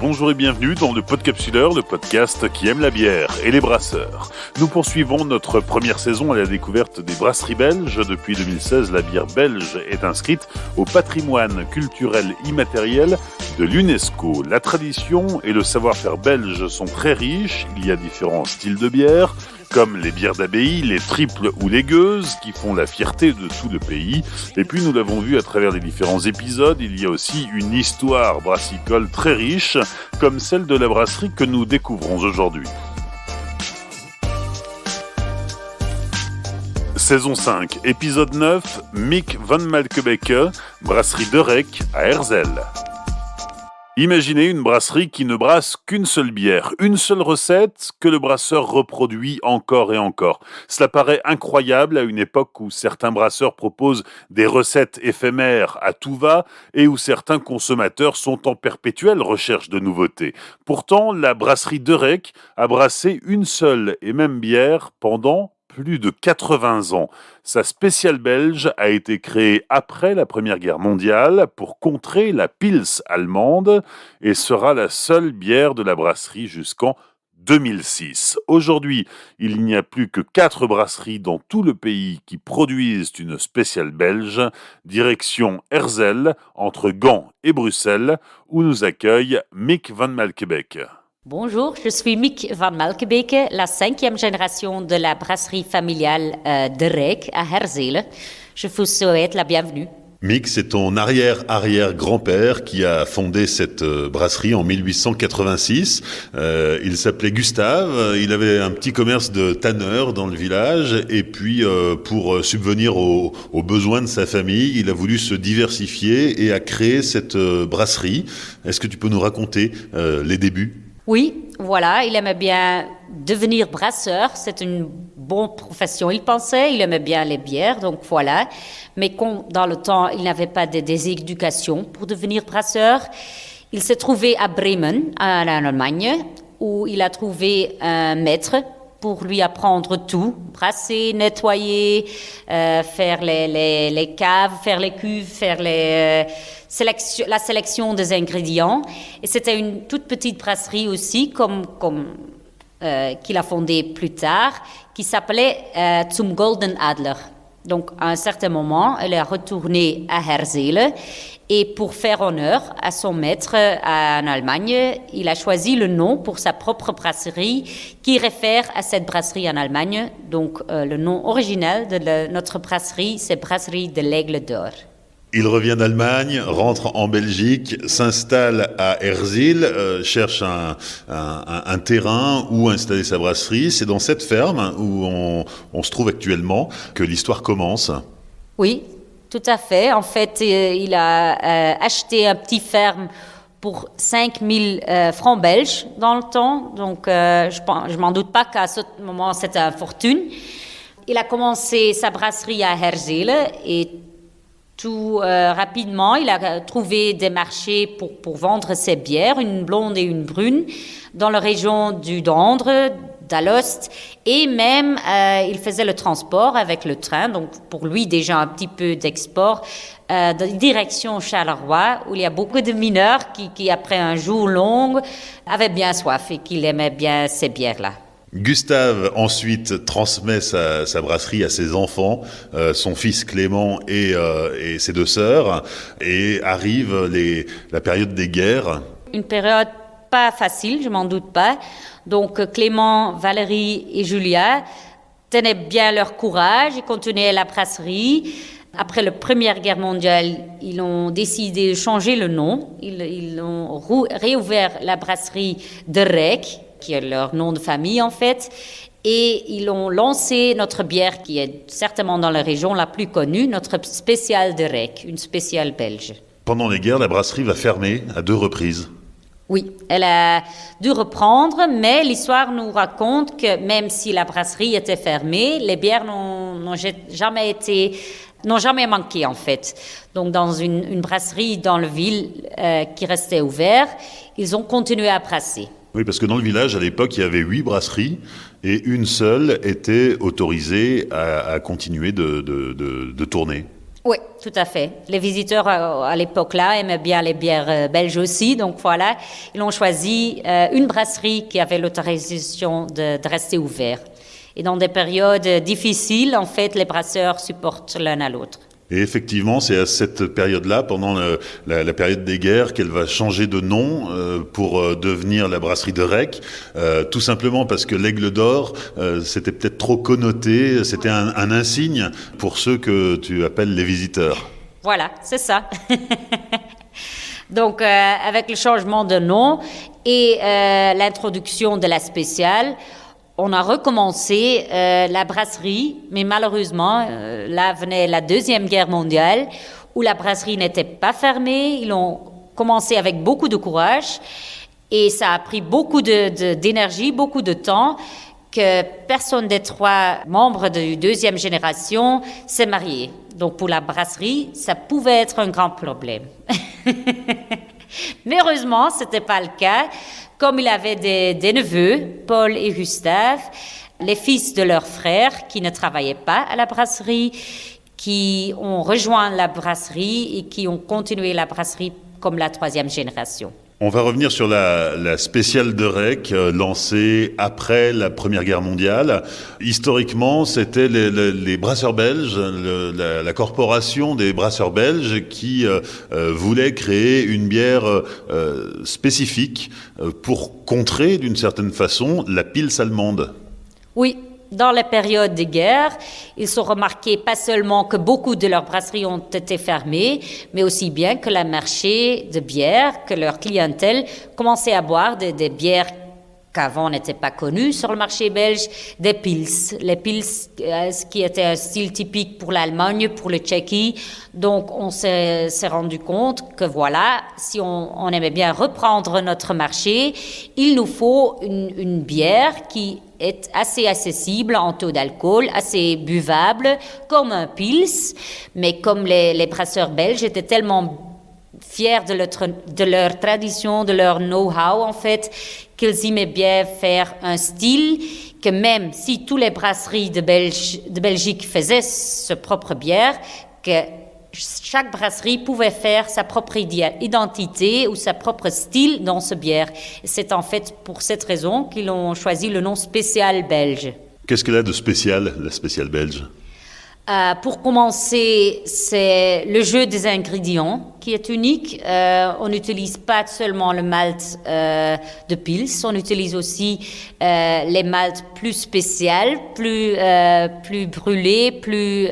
bonjour et bienvenue dans le Podcapsuleur, le podcast qui aime la bière et les brasseurs. Nous poursuivons notre première saison à la découverte des brasseries belges. Depuis 2016, la bière belge est inscrite au patrimoine culturel immatériel de l'UNESCO. La tradition et le savoir-faire belge sont très riches. Il y a différents styles de bière, comme les bières d'abbaye, les triples ou les gueuses, qui font la fierté de tout le pays. Et puis nous l'avons vu à travers les différents épisodes, il y a aussi une histoire brassicole très riche, comme celle de la brasserie que nous découvrons aujourd'hui. Saison 5, épisode 9, Mick van Malkebeke, brasserie de Rek à Herzl. Imaginez une brasserie qui ne brasse qu'une seule bière, une seule recette que le brasseur reproduit encore et encore. Cela paraît incroyable à une époque où certains brasseurs proposent des recettes éphémères à tout va et où certains consommateurs sont en perpétuelle recherche de nouveautés. Pourtant, la brasserie de Rek a brassé une seule et même bière pendant plus de 80 ans. Sa spéciale belge a été créée après la Première Guerre mondiale pour contrer la Pils allemande et sera la seule bière de la brasserie jusqu'en 2006. Aujourd'hui, il n'y a plus que 4 brasseries dans tout le pays qui produisent une spéciale belge, direction Herzl, entre Gand et Bruxelles, où nous accueille Mick van Malkebeke. Bonjour, je suis Mick van Malkebeke, la 5e génération de la brasserie familiale de Rek à Herzl. Je vous souhaite la bienvenue. Mick, c'est ton arrière-arrière-grand-père qui a fondé cette brasserie en 1886. Il s'appelait Gustave, il avait un petit commerce de tanneur dans le village et puis pour subvenir aux besoins de sa famille, il a voulu se diversifier et a créé cette brasserie. Est-ce que tu peux nous raconter les débuts ? Oui, voilà, il aimait bien devenir brasseur, c'est une bonne profession, il pensait, il aimait bien les bières, donc voilà. Mais dans le temps, il n'avait pas des éducations pour devenir brasseur. Il s'est trouvé à Bremen, en Allemagne, où il a trouvé un maître pour lui apprendre tout, brasser, nettoyer, faire les caves, faire les cuves, faire la sélection des ingrédients. Et c'était une toute petite brasserie aussi, qu'il a fondée plus tard, qui s'appelait Zum Golden Adler. Donc, à un certain moment, elle est retournée à Herzl et pour faire honneur à son maître en Allemagne, il a choisi le nom pour sa propre brasserie qui réfère à cette brasserie en Allemagne. Donc, le nom original de notre brasserie, c'est Brasserie de l'Aigle d'Or. Il revient d'Allemagne, rentre en Belgique, s'installe à Herzl, cherche un terrain où installer sa brasserie. C'est dans cette ferme où on se trouve actuellement que l'histoire commence. Oui, tout à fait. En fait, il a acheté un petit ferme pour 5 000 francs belges dans le temps. Donc, je m'en doute pas qu'à ce moment, c'était une fortune. Il a commencé sa brasserie à Herzl et tout rapidement, il a trouvé des marchés pour vendre ses bières, une blonde et une brune, dans la région du Dendre, d'Alost, et même il faisait le transport avec le train, donc pour lui déjà un petit peu d'export, direction Charleroi, où il y a beaucoup de mineurs qui après un jour long, avaient bien soif et qui aimaient bien ces bières-là. Gustave ensuite transmet sa brasserie à ses enfants, son fils Clément et ses 2 sœurs, et arrive la période des guerres. Une période pas facile, je m'en doute pas. Donc Clément, Valérie et Julia tenaient bien leur courage et continuaient la brasserie. Après la Première Guerre mondiale, ils ont décidé de changer le nom. Ils ont réouvert la brasserie de Rek, qui est leur nom de famille en fait, et ils ont lancé notre bière qui est certainement dans la région la plus connue, notre spéciale de Rek, une spéciale belge. Pendant les guerres, la brasserie va fermer à 2 reprises. Oui, elle a dû reprendre, mais l'histoire nous raconte que même si la brasserie était fermée, les bières n'ont jamais manqué en fait. Donc dans une brasserie dans la ville qui restait ouverte, ils ont continué à brasser. Oui, parce que dans le village, à l'époque, il y avait 8 brasseries et une seule était autorisée à continuer de tourner. Oui, tout à fait. Les visiteurs à l'époque-là aimaient bien les bières belges aussi. Donc voilà, ils ont choisi une brasserie qui avait l'autorisation de rester ouvert. Et dans des périodes difficiles, en fait, les brasseurs supportent l'un à l'autre. Et effectivement, c'est à cette période-là, pendant la période des guerres, qu'elle va changer de nom pour devenir la brasserie de Rec, tout simplement parce que l'Aigle d'Or, c'était peut-être trop connoté, c'était un insigne pour ceux que tu appelles les visiteurs. Voilà, c'est ça. Donc, avec le changement de nom et l'introduction de la spéciale, on a recommencé la brasserie, mais malheureusement, là venait la Deuxième Guerre mondiale, où la brasserie n'était pas fermée. Ils ont commencé avec beaucoup de courage et ça a pris beaucoup d'énergie, beaucoup de temps, que personne des 3 membres de deuxième génération s'est marié. Donc pour la brasserie, ça pouvait être un grand problème. Mais heureusement, ce n'était pas le cas. Comme il avait des neveux, Paul et Gustave, les fils de leurs frères qui ne travaillaient pas à la brasserie, qui ont rejoint la brasserie et qui ont continué la brasserie comme la 3e génération. On va revenir sur la spéciale de Rec, lancée après la Première Guerre mondiale. Historiquement, c'était les brasseurs belges, la corporation des brasseurs belges qui voulait créer une bière spécifique pour contrer, d'une certaine façon, la Pils allemande. Oui. Dans les périodes de guerre, ils ont remarqué pas seulement que beaucoup de leurs brasseries ont été fermées, mais aussi bien que le marché de bière, que leur clientèle commençait à boire des bières qu'avant n'étaient pas connues sur le marché belge, des pils. Les pils, qui étaient un style typique pour l'Allemagne, pour le Tchéquie. Donc, on s'est rendu compte que voilà, si on aimait bien reprendre notre marché, il nous faut une bière qui est assez accessible en taux d'alcool, assez buvable, comme un pils. Mais comme les brasseurs belges étaient tellement fiers de leur tradition, de leur know-how, en fait, qu'ils aimaient bien faire un style que même si toutes les brasseries de Belgique faisaient sa propre bière, que chaque brasserie pouvait faire sa propre identité ou sa propre style dans ce bière. C'est en fait pour cette raison qu'ils ont choisi le nom spécial belge. Qu'est-ce qu'elle a de spécial, la spéciale belge ? Pour commencer, c'est le jeu des ingrédients qui est unique. On n'utilise pas seulement le malt de Pils, on utilise aussi les malts plus spéciales, plus brûlés, plus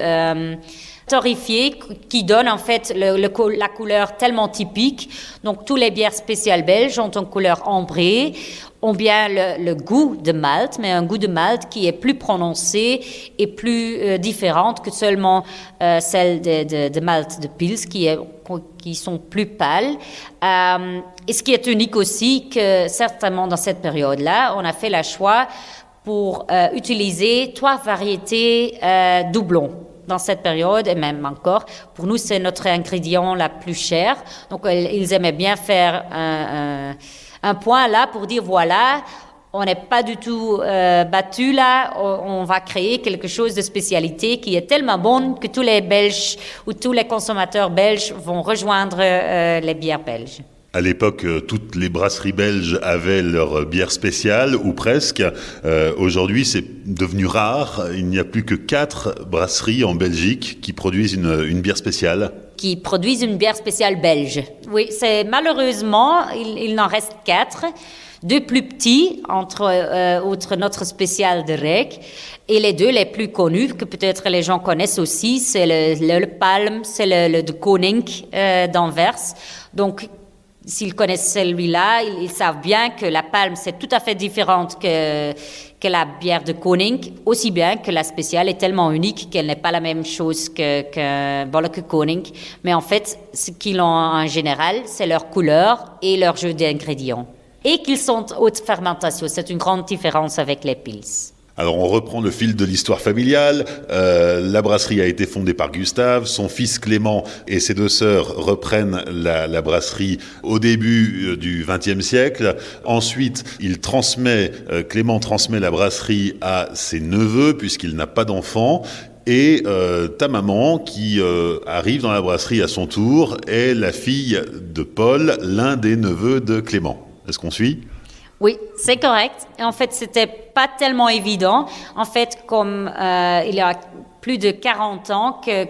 torréfiés, qui donnent en fait la couleur tellement typique. Donc, tous les bières spéciales belges ont une couleur ambrée, ont bien le goût de malt, mais un goût de malt qui est plus prononcé et plus différente que seulement celle de malt de Pils, qui sont plus pâles. Et ce qui est unique aussi, que certainement dans cette période-là, on a fait le choix pour utiliser 3 variétés doublons. Dans cette période, et même encore, pour nous, c'est notre ingrédient la plus cher. Donc, ils aimaient bien faire un point là pour dire, voilà, on n'est pas du tout battu là, on va créer quelque chose de spécialité qui est tellement bon que tous les Belges ou tous les consommateurs belges vont rejoindre les bières belges. À l'époque, toutes les brasseries belges avaient leur bière spéciale, ou presque. Aujourd'hui, c'est devenu rare. Il n'y a plus que 4 brasseries en Belgique qui produisent une bière spéciale. Qui produisent une bière spéciale belge. Oui, c'est malheureusement, il n'en reste 4. 2 plus petits, entre notre spécial de Rec, et les 2 les plus connus, que peut-être les gens connaissent aussi, c'est le Palm, c'est le de Koning d'Anvers. Donc, s'ils connaissent celui-là, ils savent bien que la Palme, c'est tout à fait différente que la bière de Koning, aussi bien que la spéciale est tellement unique qu'elle n'est pas la même chose que Koning. Mais en fait, ce qu'ils ont en général, c'est leur couleur et leur jeu d'ingrédients. Et qu'ils sont haute fermentation. C'est une grande différence avec les Pils. Alors on reprend le fil de l'histoire familiale. La brasserie a été fondée par Gustave. Son fils Clément et ses 2 sœurs reprennent la brasserie au début du XXe siècle. Ensuite, Clément transmet la brasserie à ses neveux puisqu'il n'a pas d'enfants. Et ta maman, qui arrive dans la brasserie à son tour, est la fille de Paul, l'un des neveux de Clément. Est-ce qu'on suit ? Oui, c'est correct. Et en fait, c'était pas tellement évident. En fait, comme il y a plus de 40 ans que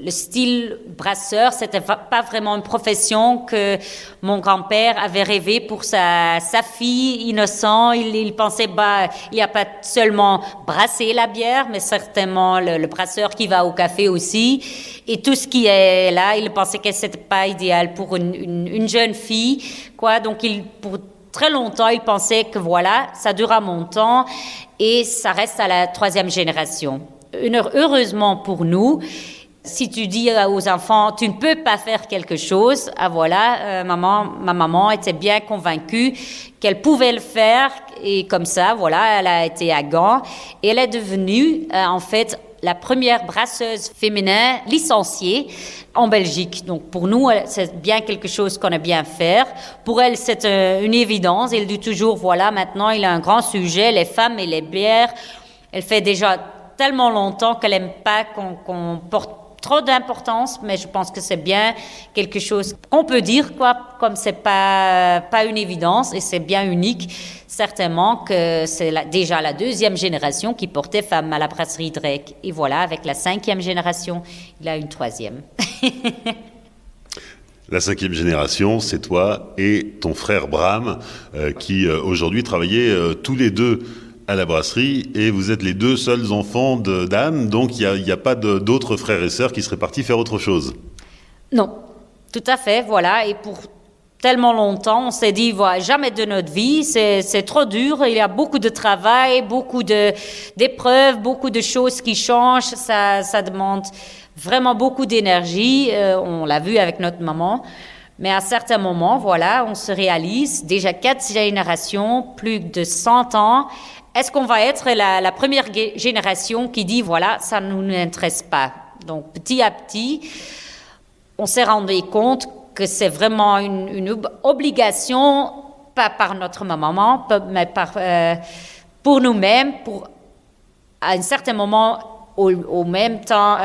le style brasseur, c'était pas vraiment une profession que mon grand-père avait rêvé pour sa fille innocent. Il pensait, il n'y a pas seulement brasser la bière, mais certainement le brasseur qui va au café aussi. Et tout ce qui est là, il pensait que c'était pas idéal pour une jeune fille, quoi. Donc, pour très longtemps, il pensait que voilà, ça durera mon temps et ça reste à la 3e génération. Heureusement pour nous, si tu dis aux enfants, tu ne peux pas faire quelque chose, ma maman était bien convaincue qu'elle pouvait le faire et comme ça, voilà, elle a été à Gand et elle est devenue en fait la première brasseuse féminin licenciée en Belgique. Donc pour nous, c'est bien quelque chose qu'on a bien faire. Pour elle, c'est une évidence. Elle dit toujours, voilà, maintenant il a un grand sujet, les femmes et les bières. Elle fait déjà tellement longtemps qu'elle n'aime pas qu'on porte trop d'importance, mais je pense que c'est bien quelque chose qu'on peut dire, quoi, comme c'est pas une évidence et c'est bien unique. Certainement que c'est déjà la 2e génération qui portait femme à la brasserie Drake. Et voilà, avec la 5e génération, il a une 3e. La 5e génération, c'est toi et ton frère Bram qui aujourd'hui travaillaient tous les deux à la brasserie et vous êtes les 2 seuls enfants d'Anne, donc il n'y a pas d'autres frères et sœurs qui seraient partis faire autre chose. Non, tout à fait, voilà. Et pour tellement longtemps, on s'est dit, voilà, jamais de notre vie, c'est trop dur, il y a beaucoup de travail, beaucoup d'épreuves, beaucoup de choses qui changent, ça demande vraiment beaucoup d'énergie, on l'a vu avec notre maman. Mais à certains moments, voilà, on se réalise, déjà 4 générations, plus de 100 ans, est-ce qu'on va être la première génération qui dit, voilà, ça ne nous intéresse pas? Donc, petit à petit, on s'est rendu compte que c'est vraiment une obligation, pas par notre maman, mais pour nous-mêmes, à un certain moment, au même temps,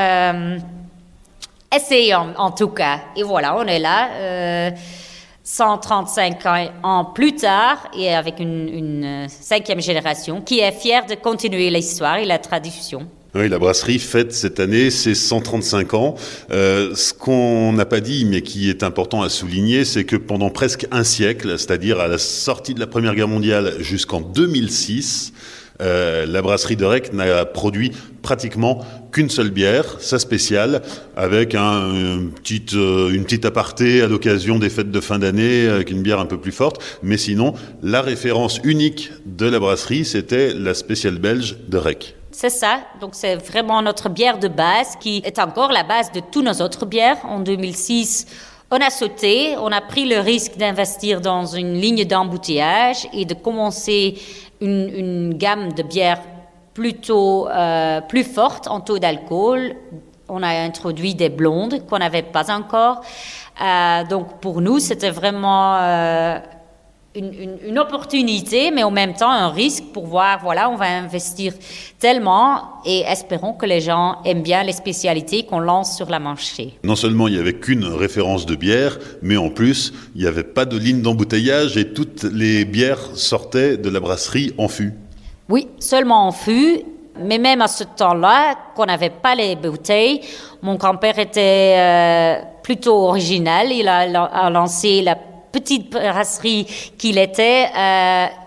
essayer en tout cas. Et voilà, on est là. 135 ans plus tard et avec une 5e génération qui est fière de continuer l'histoire et la tradition. Oui, la brasserie fête cette année ses 135 ans. Ce qu'on n'a pas dit, mais qui est important à souligner, c'est que pendant presque un siècle, c'est-à-dire à la sortie de la Première Guerre mondiale jusqu'en 2006, la brasserie de Rec n'a produit pratiquement qu'une seule bière, sa spéciale, avec une petite aparté à l'occasion des fêtes de fin d'année, avec une bière un peu plus forte. Mais sinon, la référence unique de la brasserie, c'était la spéciale belge de Rec. C'est ça, donc c'est vraiment notre bière de base qui est encore la base de toutes nos autres bières. En 2006, on a sauté, on a pris le risque d'investir dans une ligne d'embouteillage et de commencer une gamme de bières plutôt plus forte en taux d'alcool. On a introduit des blondes qu'on n'avait pas encore. Donc pour nous, c'était vraiment une opportunité, mais en même temps un risque pour voir, voilà, on va investir tellement et espérons que les gens aiment bien les spécialités qu'on lance sur le marché. Non seulement il n'y avait qu'une référence de bière, mais en plus, il n'y avait pas de ligne d'embouteillage et toutes les bières sortaient de la brasserie en fût. Oui, seulement en fût. Mais même à ce temps-là, qu'on n'avait pas les bouteilles, mon grand-père était plutôt original. Il a lancé la petite brasserie qu'il était,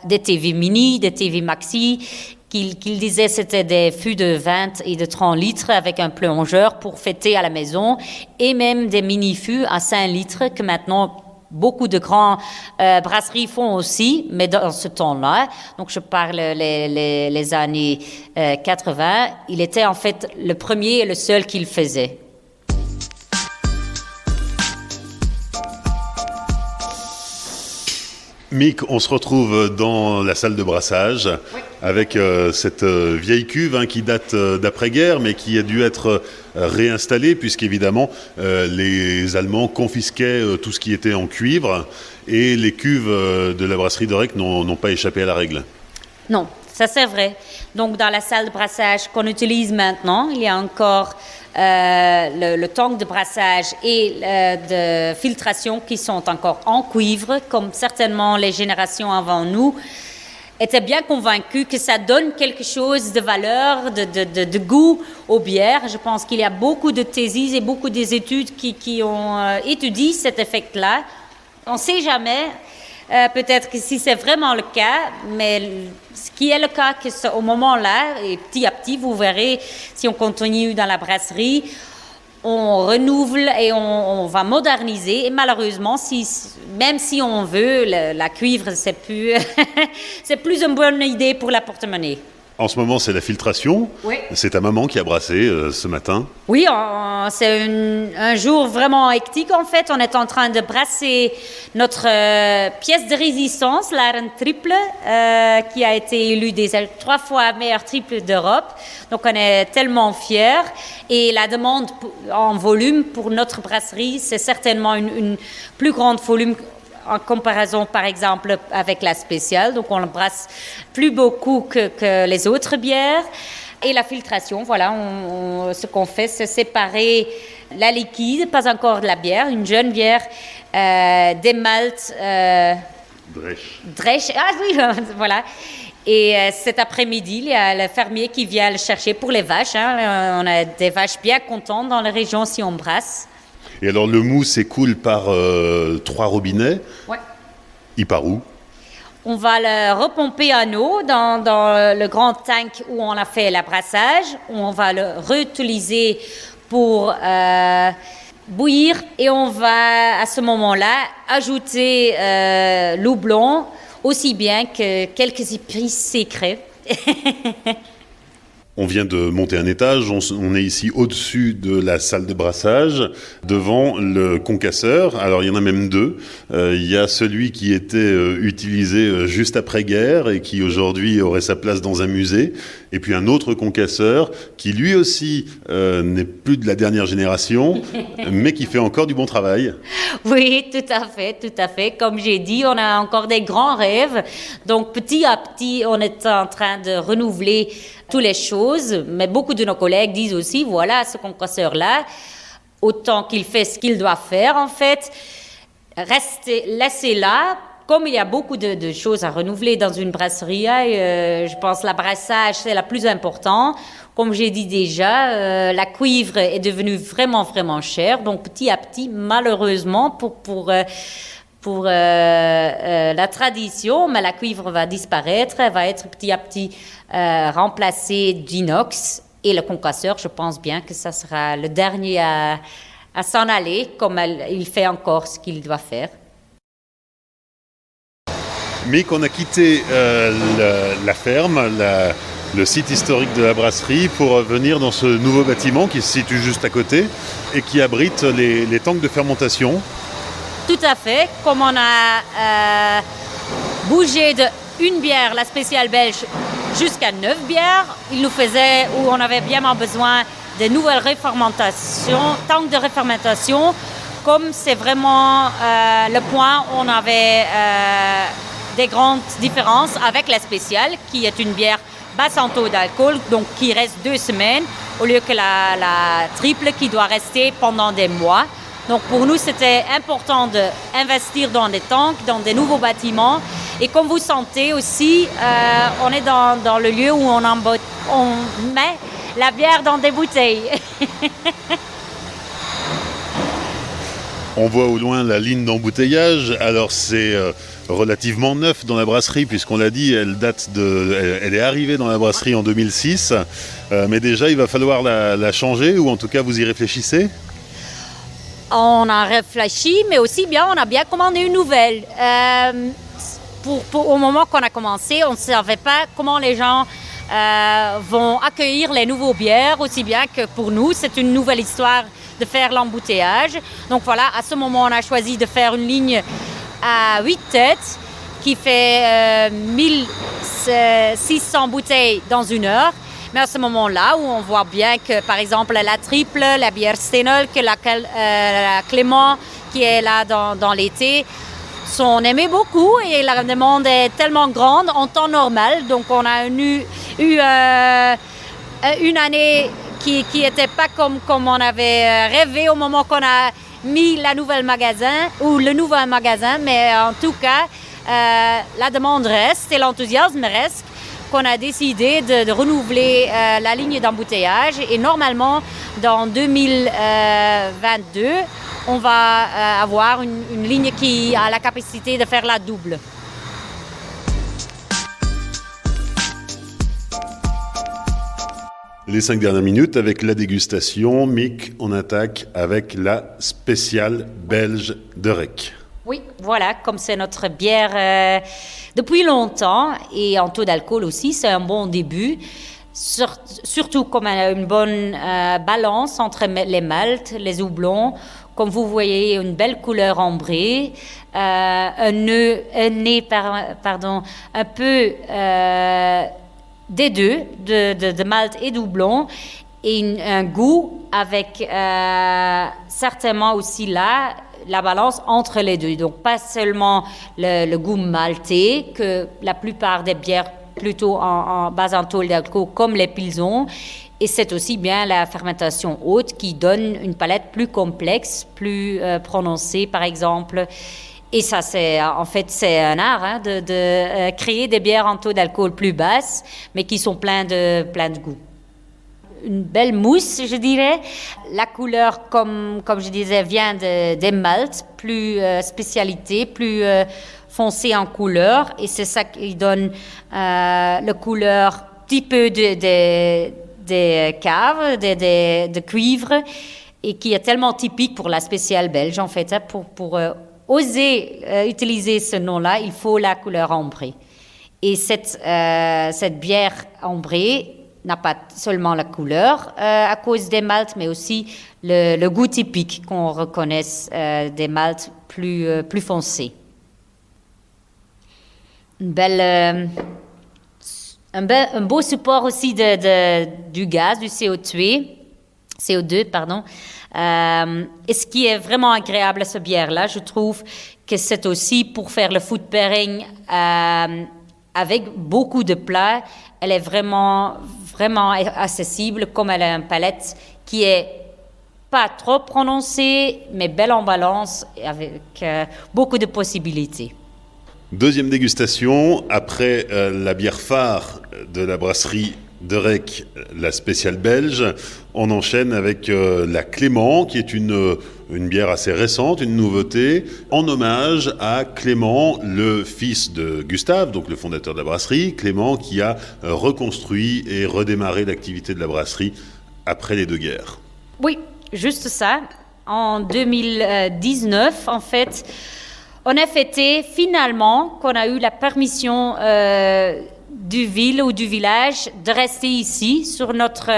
des TV mini, des TV maxi, qu'il disait c'était des fûts de 20 et de 30 litres avec un plongeur pour fêter à la maison, et même des mini-fûts à 5 litres que maintenant beaucoup de grands brasseries font aussi, mais dans ce temps-là, donc je parle les années 80, il était en fait le premier et le seul qui le faisait. Mick, on se retrouve dans la salle de brassage, oui, avec cette vieille cuve qui date d'après-guerre, mais qui a dû être réinstallée, puisqu'évidemment, les Allemands confisquaient tout ce qui était en cuivre, et les cuves de la brasserie de Rec n'ont pas échappé à la règle. Non, ça c'est vrai. Donc, dans la salle de brassage qu'on utilise maintenant, il y a encore le tank de brassage et de filtration qui sont encore en cuivre, comme certainement les générations avant nous étaient bien convaincus que ça donne quelque chose de valeur, de goût aux bières. Je pense qu'il y a beaucoup de théses et beaucoup d'études qui ont étudié cet effet-là. On ne sait jamais, peut-être que si c'est vraiment le cas, mais ce qui est le cas au moment-là, et petit à petit, vous verrez, si on continue dans la brasserie, on renouvelle et on va moderniser. Et malheureusement, même si on veut, la cuivre, c'est plus, c'est plus une bonne idée pour la porte-monnaie. En ce moment, c'est la filtration. Oui. C'est ta maman qui a brassé ce matin. Oui, c'est un jour vraiment hectique en fait. On est en train de brasser notre pièce de résistance, l'Iron Triple, qui a été élue des 3 fois meilleure triple d'Europe. Donc on est tellement fiers. Et la demande en volume pour notre brasserie, c'est certainement une plus grande volume en comparaison, par exemple, avec la spéciale. Donc, on le brasse plus beaucoup que les autres bières. Et la filtration, voilà, ce qu'on fait, c'est séparer la liquide, pas encore de la bière, une jeune bière, des maltes. Drèche. Ah oui, voilà. Et cet après-midi, il y a le fermier qui vient le chercher pour les vaches. Hein. On a des vaches bien contentes dans la région si on brasse. Et alors, le mou s'écoule par 3 robinets. Ouais. Il part où? On va le repomper en eau dans le grand tank où on a fait le brassage. On va le réutiliser pour bouillir. Et on va, à ce moment-là, ajouter l'eau blanc, aussi bien que quelques épices sucrées. On vient de monter un étage, on est ici au-dessus de la salle de brassage, devant le concasseur. Alors il y en a même 2. Il y a celui qui était utilisé juste après-guerre et qui aujourd'hui aurait sa place dans un musée. Et puis un autre concasseur qui lui aussi n'est plus de la dernière génération, mais qui fait encore du bon travail. Oui, tout à fait. Comme j'ai dit, on a encore des grands rêves. Donc petit à petit, on est en train de renouveler toutes les choses, mais beaucoup de nos collègues disent aussi, voilà, ce concasseur-là, autant qu'il fait ce qu'il doit faire, en fait, laissez-la. Comme il y a beaucoup de choses à renouveler dans une brasserie, je pense que le brassage, c'est la plus importante. Comme j'ai dit déjà, la cuivre est devenue vraiment, vraiment chère. Donc, petit à petit, malheureusement, pour la tradition, mais la cuivre va disparaître, elle va être petit à petit remplacée d'inox. Et le concasseur, je pense bien que ça sera le dernier à s'en aller, comme il fait encore ce qu'il doit faire. Mick, on a quitté la ferme, le site historique de la brasserie, pour venir dans ce nouveau bâtiment qui se situe juste à côté et qui abrite les tanks de fermentation. Tout à fait. Comme on a bougé de une bière, la spéciale belge, jusqu'à 9 bières, il nous faisait, où on avait bien besoin de nouvelles refermentations, tanks de refermentation. Comme c'est vraiment le point où on avait des grandes différences avec la spéciale, qui est une bière basse en taux d'alcool, donc qui reste 2 semaines, au lieu que la triple qui doit rester pendant des mois. Donc pour nous, c'était important d'investir dans des tanks, dans des nouveaux bâtiments. Et comme vous sentez aussi, on est dans le lieu où on met la bière dans des bouteilles. On voit au loin la ligne d'embouteillage. Alors c'est relativement neuf dans la brasserie, puisqu'on l'a dit, elle est arrivée dans la brasserie en 2006. Mais déjà, il va falloir la changer, ou en tout cas, vous y réfléchissez? On a réfléchi, mais aussi bien, on a bien commandé une nouvelle. Au moment qu'on a commencé, on ne savait pas comment les gens vont accueillir les nouveaux bières, aussi bien que pour nous, c'est une nouvelle histoire de faire l'embouteillage. Donc voilà, à ce moment, on a choisi de faire une ligne à 8 têtes qui fait 1600 bouteilles dans 1 heure. Mais à ce moment-là, où on voit bien que, par exemple, la triple, la bière Steenel, que la Clément, qui est là dans l'été, sont aimés beaucoup et la demande est tellement grande en temps normal. Donc, on a eu eu une année qui n'était pas comme on avait rêvé au moment qu'on a mis le nouveau magasin, mais en tout cas, la demande reste et l'enthousiasme reste, qu'on a décidé de renouveler la ligne d'embouteillage et normalement dans 2022 on va avoir une ligne qui a la capacité de faire la double. Les 5 dernières minutes avec la dégustation. Mick, on attaque avec la spéciale belge de Rec. Oui, voilà, comme c'est notre bière depuis longtemps et en taux d'alcool aussi, c'est un bon début. Surtout comme elle a une bonne balance entre les maltes, les houblons. Comme vous voyez, une belle couleur ambrée, un nez, un peu des deux, de malt et doublon, et un goût avec certainement aussi là la balance entre les deux. Donc pas seulement le goût maltais que la plupart des bières plutôt en base en taux d'alcool comme les pilsons, et c'est aussi bien la fermentation haute qui donne une palette plus complexe, plus prononcée par exemple. Et ça, c'est un art de créer des bières en taux d'alcool plus basses, mais qui sont plein de goût. Une belle mousse, je dirais. La couleur, comme je disais, vient des maltes, plus spécialité, plus foncé en couleur. Et c'est ça qui donne la couleur petit peu des caves, de cuivre, et qui est tellement typique pour la spéciale belge, en fait. Pour oser utiliser ce nom-là, il faut la couleur ambrée. Et cette bière ambrée n'a pas seulement la couleur à cause des maltes, mais aussi le goût typique qu'on reconnaisse des maltes plus foncés. Un beau support aussi du gaz, du CO2, pardon. Et ce qui est vraiment agréable à cette bière-là, je trouve que c'est aussi pour faire le food pairing avec beaucoup de plats. Elle est vraiment accessible, comme elle a une palette qui est pas trop prononcée, mais belle en balance, avec beaucoup de possibilités. Deuxième dégustation, après la bière phare de la brasserie de Rec, la spéciale belge, on enchaîne avec la Clément, qui est une bière assez récente, une nouveauté, en hommage à Clément, le fils de Gustave, donc le fondateur de la brasserie. Clément qui a reconstruit et redémarré l'activité de la brasserie après les deux guerres. Oui, juste ça. En 2019, en fait, on a fêté finalement qu'on a eu la permission du ville ou du village de rester ici sur notre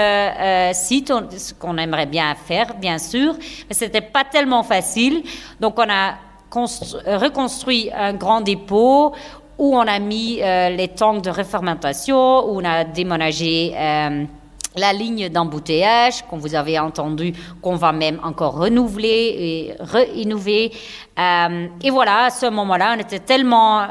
site, ce qu'on aimerait bien faire, bien sûr, mais c'était pas tellement facile. Donc on a reconstruit un grand dépôt où on a mis les tanks de refermentation, où on a déménagé la ligne d'embouteillage, comme vous avez entendu, qu'on va même encore renouveler et réinnover. Et voilà, à ce moment-là, on était tellement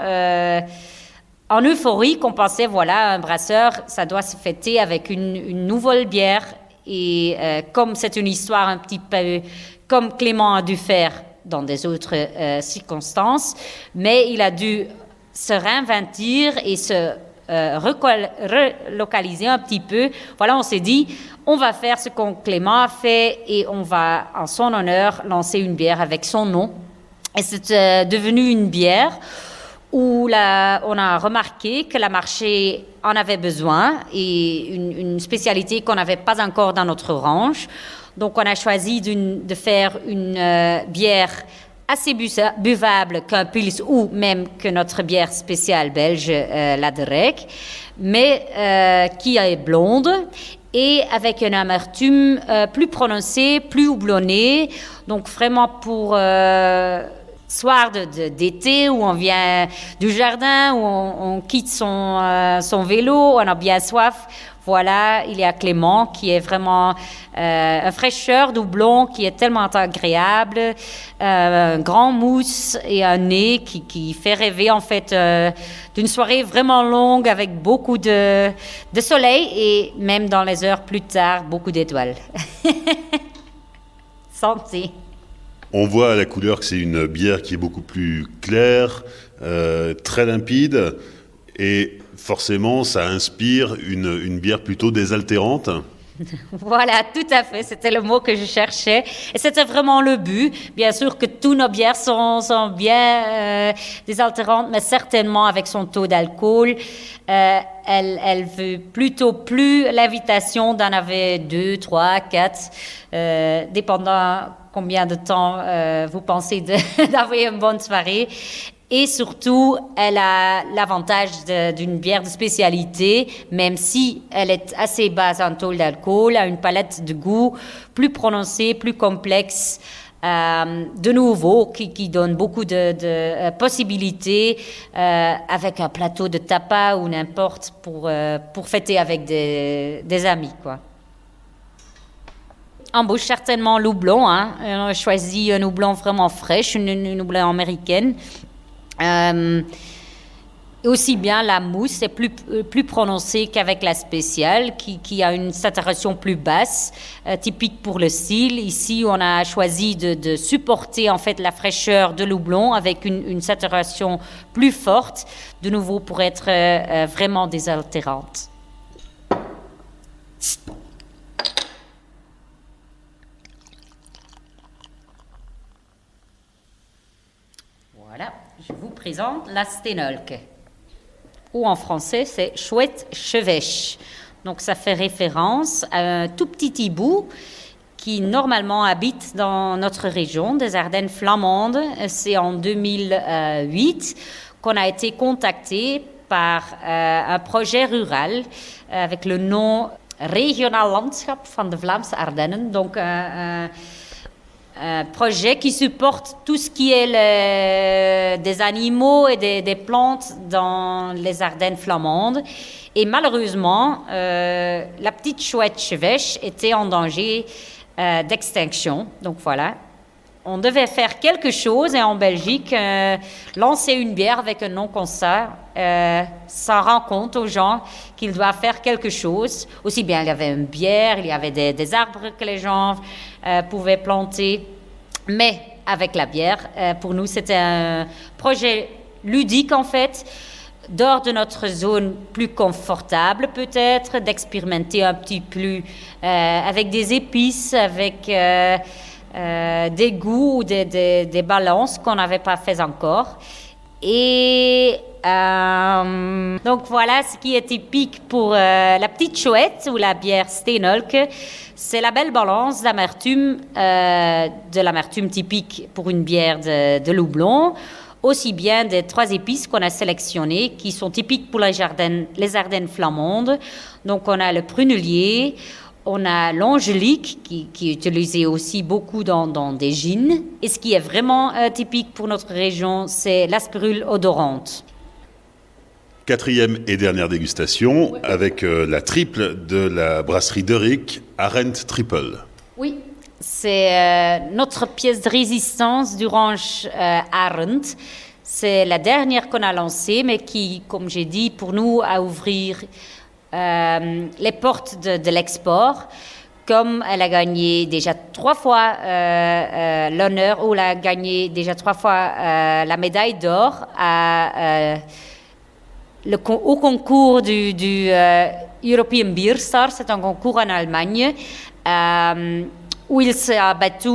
en euphorie qu'on pensait, voilà, un brasseur, ça doit se fêter avec une nouvelle bière. Et comme c'est une histoire un petit peu comme Clément a dû faire dans des autres circonstances, mais il a dû se réinventer et se relocaliser un petit peu. Voilà, on s'est dit, on va faire ce qu'on Clément a fait et on va, en son honneur, lancer une bière avec son nom. Et c'est devenu une bière où on a remarqué que le marché en avait besoin et une spécialité qu'on n'avait pas encore dans notre range. Donc, on a choisi de faire une bière assez buvable qu'un pils ou même que notre bière spéciale belge, la de Rec, mais qui est blonde et avec une amertume plus prononcée, plus houblonnée. Donc vraiment pour soir d'été où on vient du jardin, où on quitte son vélo, on a bien soif. Voilà, il y a Clément qui est vraiment un fraîcheur doublon qui est tellement agréable, un grand mousse et un nez qui fait rêver en fait d'une soirée vraiment longue avec beaucoup de soleil et même dans les heures plus tard, beaucoup d'étoiles. Santé. On voit à la couleur que c'est une bière qui est beaucoup plus claire, très limpide, et forcément, ça inspire une bière plutôt désaltérante. Voilà, tout à fait, c'était le mot que je cherchais. Et c'était vraiment le but. Bien sûr que toutes nos bières sont bien désaltérantes, mais certainement avec son taux d'alcool, elle veut plutôt plus l'invitation d'en avoir 2, 3, 4, dépendant combien de temps vous pensez d'avoir une bonne soirée. Et surtout, elle a l'avantage d'une bière de spécialité, même si elle est assez basse en taux d'alcool, a une palette de goût plus prononcée, plus complexe, de nouveau, qui donne beaucoup de possibilités avec un plateau de tapas ou n'importe pour fêter avec des amis, quoi. En bouche, certainement l'houblon. On a choisi un houblon vraiment fraîche, une houblon américaine. Aussi bien la mousse est plus prononcée qu'avec la spéciale qui a une saturation plus basse, typique pour le style. Ici, on a choisi de supporter en fait la fraîcheur de l'houblon avec une saturation plus forte, de nouveau pour être vraiment désaltérante. Voilà, je vous présente la Steenelke. Ou en français, c'est chouette chevêche. Donc, ça fait référence à un tout petit hibou qui, normalement, habite dans notre région des Ardennes flamandes. C'est en 2008 qu'on a été contacté par un projet rural avec le nom Regionaal Landschap van de Vlaamse Ardennen. Donc, un projet qui supporte tout ce qui est des animaux et des plantes dans les Ardennes flamandes. Et malheureusement, la petite chouette chevêche était en danger d'extinction. Donc voilà, on devait faire quelque chose et en Belgique, lancer une bière avec un nom comme ça rend compte aux gens qu'ils doivent faire quelque chose. Aussi bien, il y avait une bière, il y avait des arbres que les gens pouvaient planter. Mais avec la bière, pour nous, c'était un projet ludique en fait, dehors de notre zone plus confortable peut-être, d'expérimenter un petit peu avec des épices, avec des goûts ou des balances qu'on n'avait pas fait encore. Et donc voilà ce qui est typique pour la petite chouette ou la bière Steenelke. C'est la belle balance d'amertume, de l'amertume typique pour une bière de l'houblon, aussi bien des 3 épices qu'on a sélectionnées qui sont typiques pour les Ardennes flamandes. Donc on a le prunelier, on a l'angélique qui est utilisé aussi beaucoup dans des gins. Et ce qui est vraiment typique pour notre région, c'est l'aspirule odorante. 4e et dernière dégustation avec la triple de la brasserie Derick, Arendt Triple. Oui, c'est notre pièce de résistance du ranch Arendt. C'est la dernière qu'on a lancée, mais qui, comme j'ai dit, pour nous, a ouvert les portes de l'export. Comme elle a gagné déjà 3 fois l'honneur, ou elle a gagné déjà 3 fois la médaille d'or au concours du European Beer Star, c'est un concours en Allemagne, où il s'est battu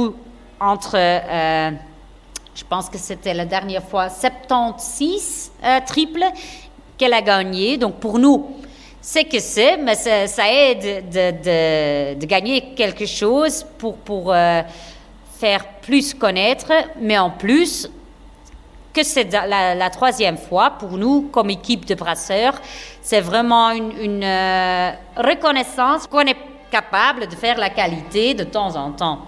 entre, je pense que c'était la dernière fois, 76 triples qu'elle a gagné. Donc pour nous, c'est que c'est, mais ça aide de gagner quelque chose pour faire plus connaître, mais en plus, que c'est la 3e fois pour nous, comme équipe de brasseurs, c'est vraiment une reconnaissance qu'on est capable de faire la qualité de temps en temps.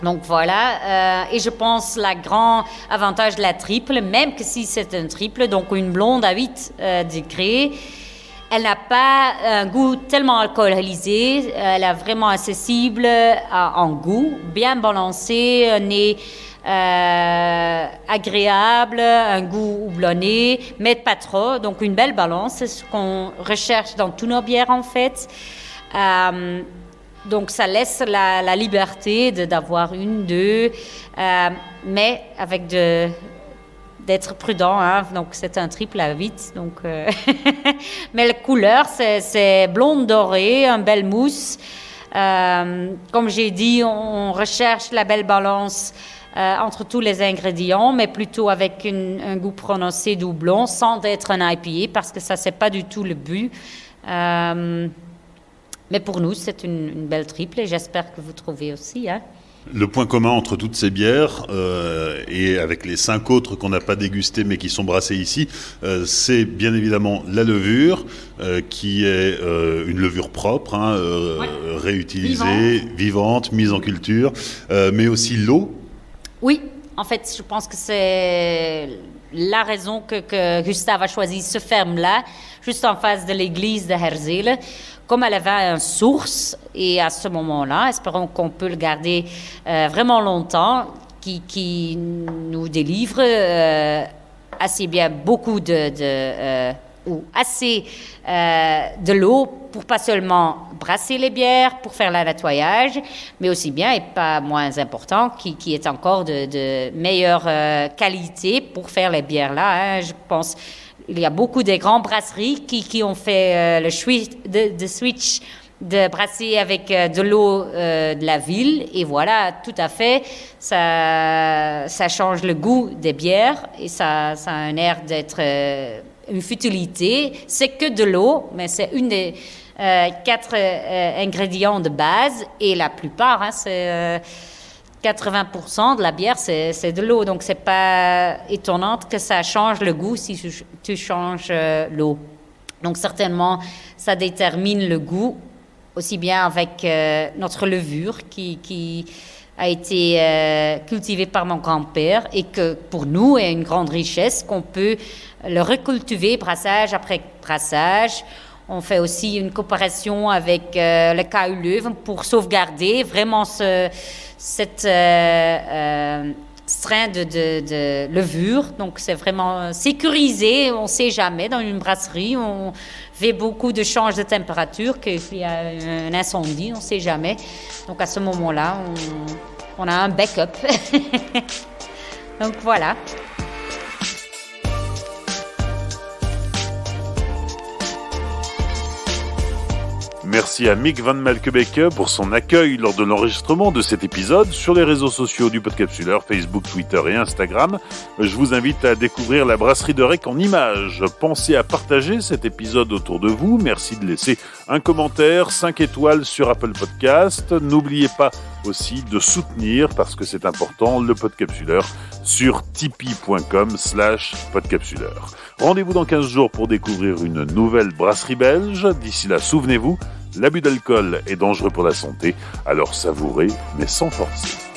Donc voilà, et je pense le grand avantage de la triple, même que si c'est un triple, donc une blonde à 8 degrés, elle n'a pas un goût tellement alcoolisé, elle est vraiment accessible en goût, bien balancé, un nez agréable, un goût houblonné, mais pas trop, donc une belle balance, c'est ce qu'on recherche dans toutes nos bières en fait. Donc, ça laisse la liberté d'avoir une, deux, mais avec d'être prudent. Hein. Donc, c'est un triple à 8. Donc, mais la couleur, c'est blonde dorée, un bel mousse. Comme j'ai dit, on recherche la belle balance entre tous les ingrédients, mais plutôt avec un goût prononcé doublon, sans être un IPA, parce que ça, c'est pas du tout le but. Mais pour nous, c'est une belle triple et j'espère que vous trouvez aussi. Hein. Le point commun entre toutes ces bières et avec les 5 autres qu'on n'a pas dégustées mais qui sont brassées ici, c'est bien évidemment la levure qui est une levure propre, réutilisée, vivante, mise en culture, mais aussi l'eau. Oui, en fait, je pense que c'est la raison que Gustave a choisi ce ferme-là, juste en face de l'église de Herzele. Comme elle avait une source, et à ce moment-là, espérons qu'on peut le garder vraiment longtemps, qui nous délivre assez bien beaucoup ou assez de l'eau pour pas seulement brasser les bières, pour faire le nettoyage, mais aussi bien, et pas moins important, qui est encore de meilleure qualité pour faire les bières là. Hein, je pense. Il y a beaucoup de grandes brasseries qui ont fait le switch de brasser avec de l'eau de la ville. Et voilà, tout à fait, ça change le goût des bières et ça a un air d'être une futilité. C'est que de l'eau, mais c'est une des 4 ingrédients de base. Et la plupart, hein, c'est... 80% de la bière, c'est de l'eau. Donc, c'est pas étonnant que ça change le goût si tu changes l'eau. Donc, certainement, ça détermine le goût, aussi bien avec notre levure qui a été cultivée par mon grand-père et que, pour nous, est une grande richesse qu'on peut le recultiver brassage après brassage. On fait aussi une coopération avec le KU Leuven pour sauvegarder vraiment cette strain de levure. Donc, c'est vraiment sécurisé. On ne sait jamais. Dans une brasserie, on fait beaucoup de changes de température, qu'il y a un incendie, on ne sait jamais. Donc, à ce moment-là, on a un backup. Donc, voilà. Merci à Mick Van Malkebeke pour son accueil lors de l'enregistrement de cet épisode sur les réseaux sociaux du Podcapsuleur, Facebook, Twitter et Instagram. Je vous invite à découvrir la brasserie de Rec en images. Pensez à partager cet épisode autour de vous. Merci de laisser un commentaire, 5 étoiles sur Apple Podcast. N'oubliez pas aussi de soutenir, parce que c'est important, le Podcapsuleur sur tipeee.com/podcapsuleur. Rendez-vous dans 15 jours pour découvrir une nouvelle brasserie belge. D'ici là, souvenez-vous, l'abus d'alcool est dangereux pour la santé, alors savourez, mais sans forcer.